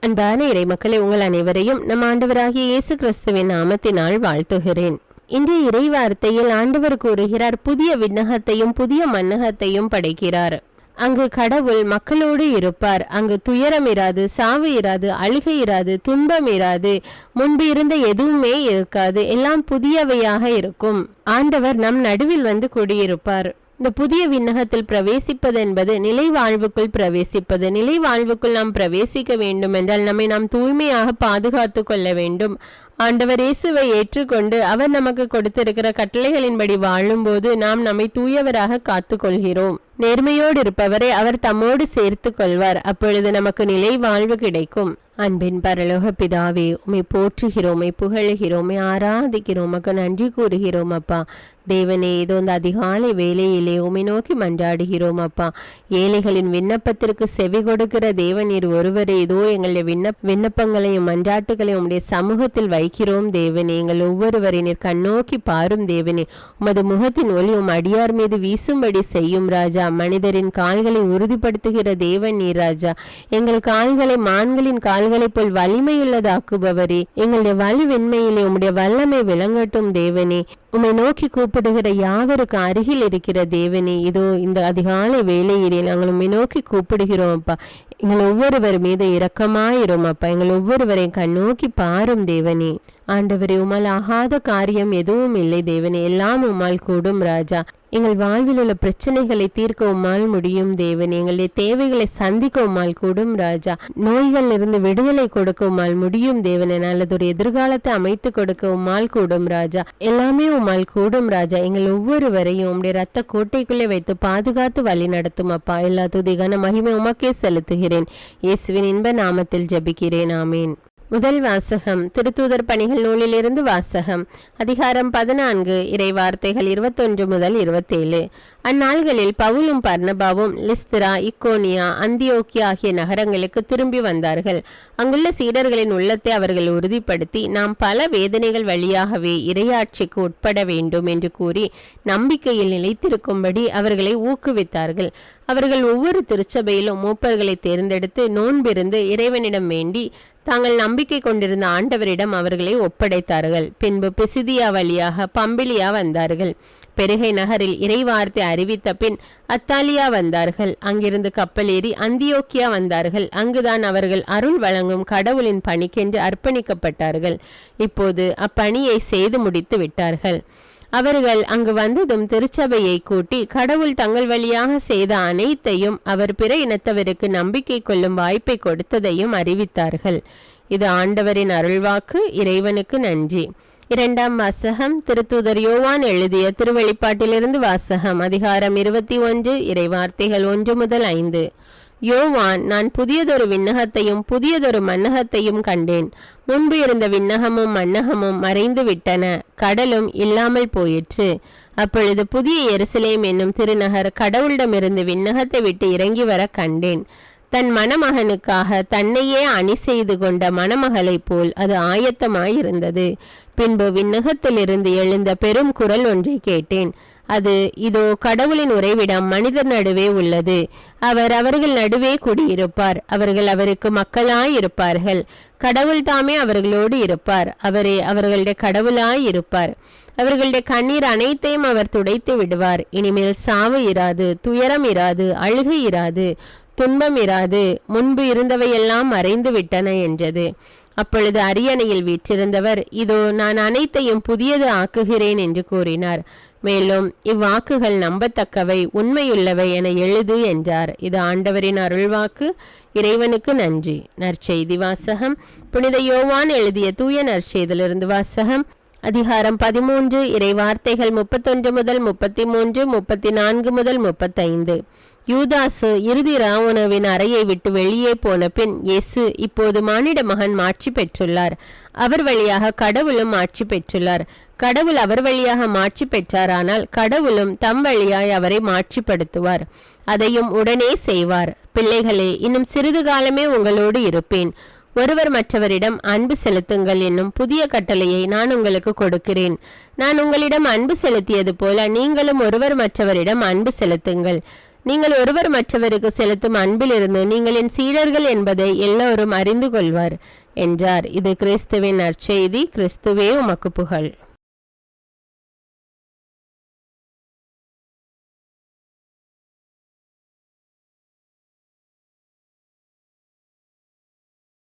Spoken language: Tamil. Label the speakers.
Speaker 1: அன்பான இறைமக்களை உங்கள் அனைவரையும் நம் ஆண்டவராகிய இயேசு கிறிஸ்துவின் நாமத்தினால் வாழ்த்துகிறேன். இன்றைய இறை வார்த்தையில் ஆண்டவர் கூறுகிறார், புதிய விண்ணகத்தையும் புதிய மன்னகத்தையும் படைக்கிறார். அங்கு கடவுள் மக்களோடு இருப்பார். அங்கு துயரம் இராது, சாவு இராது, அழுகை இராது, துன்பம் இராது, முன்பு இருந்த எதுவுமே இருக்காது. எல்லாம் புதியவையாக இருக்கும். ஆண்டவர் நம் நடுவில் வந்து குடியிருப்பார். இந்த புதிய விண்ணகத்தில் பிரவேசிப்பது என்பது நிலை வாழ்வுக்குள் பிரவேசிப்பது. நிலை வாழ்வுக்குள் நாம் பிரவேசிக்க வேண்டும் என்றால் நம்மை நாம் தூய்மையாக பாதுகாத்து கொள்ள வேண்டும். ஆண்டவர் இயேசுவை ஏற்றுக்கொண்டு அவர் நமக்கு கொடுத்திருக்கிற கட்டளைகளின்படி வாழும்போது நாம் நம்மை தூயவராக காத்து கொள்கிறோம். நேர்மையோடு இருப்பவரை அவர் தம்மோடு சேர்த்து கொள்வார். அப்பொழுது நமக்கு நிலை வாழ்வு கிடைக்கும். அன்பின் பரலோக பிதாவே, உம்மை போற்றுகிறோம், புகழுகிறோம், ஆராதிக்கிறோம், உமக்கு நன்றி கூறுகிறோம் அப்பா. தேவனே, ஏதோ இந்த அதிகாலை வேலையிலே உம்மை நோக்கி மன்றாடுகிறோம் அப்பா. ஏழைகளின் விண்ணப்பத்திற்கு செவி கொடுக்கிற தேவனீர் ஒருவரே. ஏதோ எங்களுடைய விண்ணப்பங்களையும் மன்றாட்டுகளையும் உம்முடைய சமூகத்தில் வைக்கிறோம் தேவனே. எங்கள் ஒவ்வொருவரை நீர் கண்ணோக்கி பாரும் தேவனே. உமது முகத்தின் ஒளி உம் அடியார் மீது வீசும்படி செய்யும் ராஜா. மனிதரின் கால்களை உறுதிப்படுத்துகிற தேவன் நீர் ராஜா. எங்கள் கால்களை மான்களின் கால்களை போல் வலிமையுள்ளதாக்குபவரே. எங்களுடைய வலுவின்மையிலே உம்முடைய வல்லமை விளங்கட்டும் தேவனே. உம்மை நோக்கி கூப்பிடுகிற யாவருக்கு அருகில் இருக்கிற தேவனே, இதோ இந்த அதிகாலை வேளையிலே நாங்கள் உம்மை நோக்கி கூப்பிடுகிறோம் அப்பா. எங்கள் ஒவ்வொருவர் மீது இரக்கமாயிரும் அப்பா. எங்கள் ஒவ்வொருவரையும் கண்ணோக்கி பாரும் தேவனே. ஆண்டவரே, உம்மால் ஆகாத காரியம் எதுவும் இல்லை தேவனே. எல்லாம் உம்மால் கூடும் ராஜா. எங்கள் வாழ்வில் உள்ள பிரச்சனைகளை தீர்க்க உம்மால் முடியும் தேவனே. எங்களுடைய தேவைகளை சந்திக்க உம்மால் கூடும் ராஜா. நோய்கள் இருந்து விடுதலை கொடுக்க உம்மால் முடியும் தேவனே. நல்லதொரு எதிர்காலத்தை அமைத்து கொடுக்க உம்மால் கூடும் ராஜா. எல்லாமே உம்மால் கூடும் ராஜா. எங்கள் ஒவ்வொருவரையும் உம்முடைய ரத்த கோட்டைக்குள்ளே வைத்து பாதுகாத்து வழி நடத்தும் அப்பா. எல்லா துதிகான மகிமை உமக்கே செலுத்துகிறேன். இயேசுவின் இன்ப நாமத்தில் ஜெபிக்கிறேன், ஆமீன். முதல் வாசகம் திருத்தூதர் பணிகள் நூலிலிருந்து வாசகம். அதிகாரம் 14, இறை வார்த்தைகள் 21 முதல் 27. அந்நாள்களில் பவுலும் பர்னபாவும் லிஸ்திரா, இக்கோனியா, அந்தியோக்கியா ஆகிய நகரங்களுக்கு திரும்பி வந்தார்கள். அங்குள்ள சீடர்களின் உள்ளத்தை அவர்கள் உறுதிப்படுத்தி, நாம் பல வேதனைகள் வழியாகவே இறையாட்சிக்கு உட்பட வேண்டும் என்று கூறி நம்பிக்கையில் நிலைத்திருக்கும்படி அவர்களை ஊக்குவித்தார்கள். அவர்கள் ஒவ்வொரு திருச்சபையிலும் மூப்பர்களை தேர்ந்தெடுத்து நோன்பிருந்து இறைவனிடம் வேண்டி தாங்கள் நம்பிக்கை கொண்டிருந்த ஆண்டவரிடம் அவர்களை ஒப்படைத்தார்கள். பின்பு பிசிதியா வழியாக பம்பிலியா வந்தார்கள். பெருகை நகரில் இறைவார்த்தை அறிவித்த பின் அத்தாலியா வந்தார்கள். அங்கிருந்து கப்பலேறி அந்தியோக்கியா வந்தார்கள். அங்குதான் அவர்கள் அருள் வழங்கும் கடவுளின் பணிக்கென்று அர்ப்பணிக்கப்பட்டார்கள். இப்போது அப்பணியை செய்து முடித்து விட்டார்கள். அவர்கள் அங்கு வந்ததும் திருச்சபையை கூட்டி கடவுள் தங்கள் வழியாக செய்த அனைத்தையும் அவர் பிற இனத்தவருக்கு நம்பிக்கை கொள்ளும் வாய்ப்பை கொடுத்ததையும் அறிவித்தார்கள். இது ஆண்டவரின் அருள்வாக்கு. இறைவனுக்கு நன்றி. இரண்டாம் வாசகம் திருத்தூதர் யோவான் எழுதிய திருவெளிப்பாட்டிலிருந்து வாசகம். அதிகாரம் 21, இறை வார்த்தைகள் 1 முதல் 5. யோவான், நான் புதியதொரு விண்ணகத்தையும் புதியதொரு மன்னகத்தையும் கண்டேன். முன்பு இருந்த விண்ணகமும் மன்னகமும் மறைந்து விட்டன, கடலும் இல்லாமல் போயிற்று. அப்பொழுது புதிய எருசலேம் என்னும் திருநகர் கடவுளிடமிருந்து விண்ணகத்தை விட்டு இறங்கி வர கண்டேன். தன் மணமகனுக்காக தன்னையே அணி செய்து கொண்ட மணமகளைப் போல் அது ஆயத்தமாயிருந்தது. பின்பு விண்ணகத்திலிருந்து எழுந்த பெரும் குரல் ஒன்றை கேட்டேன். அது, இதோ கடவுளின் உறைவிடம் மனிதர் நடுவே உள்ளது. அவர் அவர்கள் நடுவே குடியிருப்பார். அவர்கள் அவருக்கு மக்களாயிருப்பார்கள். கடவுள் தாமே அவர்களோடு இருப்பார். அவரே அவர்களுடைய கடவுளாயிருப்பார். அவர்களுடைய கண்ணீர் அனைத்தையும் அவர் துடைத்து விடுவார். இனிமேல் சாவு இராது, துயரம் இராது, அழுகை இராது, துன்பம் இராது. முன்பு இருந்தவையெல்லாம் மறைந்து விட்டன என்றது. அப்பொழுது அரியணையில் வீற்றிருந்தவர், இதோ நான் அனைத்தையும் புதியது ஆக்குகிறேன் என்று கூறினார். மேலும் இவ்வாக்குகள் நம்பத்தக்கவை, உண்மையுள்ளவை என எழுது என்றார். இது ஆண்டவரின் அருள்வாக்கு. இறைவனுக்கு நன்றி. நற்செய்தி வாசகம். புனித யோவான் எழுதிய தூய நற்செய்தியிலிருந்து வாசகம். அதிகாரம் 13, இறை வார்த்தைகள் 31 முதல் 33, 34 முதல் 35. யூதாசு இறுதி ராவுணவின் அறையை விட்டு வெளியே போன பின் இயேசு, இப்போது மானிட மகன் மாட்சி பெற்றுள்ளார். அவர் வழியாக கடவுளும் மாட்சி பெற்றுள்ளார். கடவுள் அவர் வழியாக மாட்சி பெற்றாரானால் கடவுளும் தம் வழியாய் அவரை மாட்சிப்படுத்துவார். அதையும் உடனே செய்வார். பிள்ளைகளே, இன்னும் சிறிது காலமே உங்களோடு இருப்பேன். ஒருவர் மற்றவரிடம் அன்பு செலுத்துங்கள் என்னும் புதிய கட்டளையை நான் உங்களுக்கு கொடுக்கிறேன். நான் உங்களிடம் அன்பு செலுத்தியது போல நீங்களும் ஒருவர் மற்றவரிடம் அன்பு செலுத்துங்கள். நீங்கள் ஒருவர் மற்றவருக்கு செலுத்தும் அன்பிலிருந்து நீங்கள் என் சீடர்கள் என்பதை எல்லோரும் அறிந்து கொள்வார் என்றார். இது கிறிஸ்துவின் நற்செய்தி. கிறிஸ்துவே உமக்கு புகழ்.